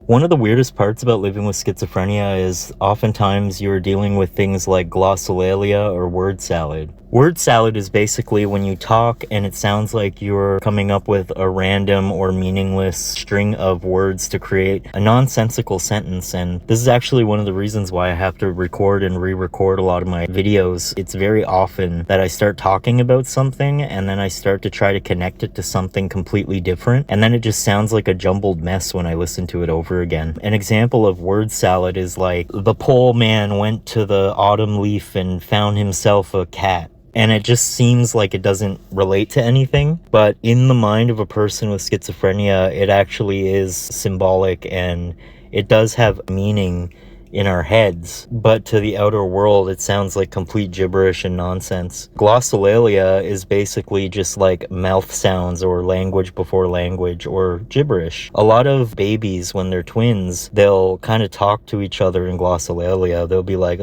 One of the weirdest parts about living with schizophrenia is oftentimes you're dealing with things like glossolalia or word salad. Word salad is basically when you talk and it sounds like you're coming up with a random or meaningless string of words to create a nonsensical sentence. And this is actually one of the reasons why I have to record and re-record a lot of my videos. It's very often that I start talking about something and then I start to try to connect it to something completely different. And then it just sounds like a jumbled mess when I listen to it over again. An example of word salad is like, the pole man went to the autumn leaf and found himself a cat. And it just seems like it doesn't relate to anything. But in the mind of a person with schizophrenia, it actually is symbolic and it does have meaning in our heads, but to the outer world it sounds like complete gibberish and nonsense. Glossolalia is basically just like mouth sounds or language before language or gibberish. A lot of babies, when they're twins, they'll kind of talk to each other in glossolalia. They'll be like,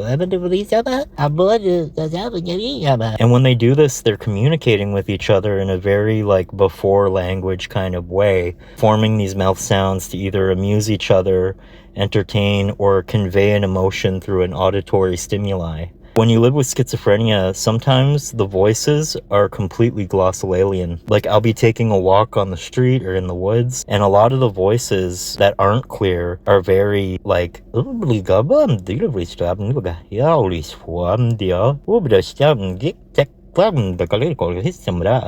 and when they do this, they're communicating with each other in a very like before language kind of way, forming these mouth sounds to either amuse each other, entertain, or convey an emotion through an auditory stimuli. When you live with schizophrenia, sometimes the voices are completely glossolalian. Like, I'll be taking a walk on the street or in the woods, and a lot of the voices that aren't clear are very like,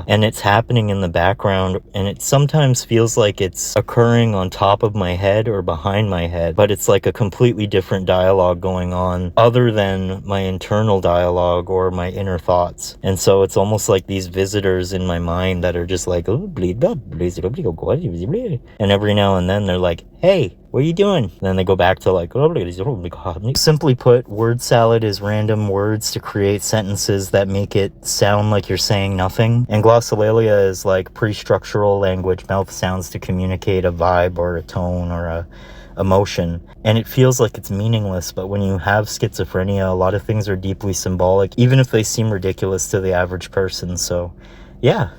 and it's happening in the background, and it sometimes feels like it's occurring on top of my head or behind my head, but it's like a completely different dialogue going on other than my internal dialogue or my inner thoughts. And so it's almost like these visitors in my mind that are just like, and every now and then they're like, hey, what are you doing? And then they go back to like, simply put, word salad is random words to create sentences that make it sound like you're saying nothing. And glossolalia is like pre-structural language, mouth sounds to communicate a vibe or a tone or a emotion. And it feels like it's meaningless, but when you have schizophrenia, a lot of things are deeply symbolic, even if they seem ridiculous to the average person. So yeah.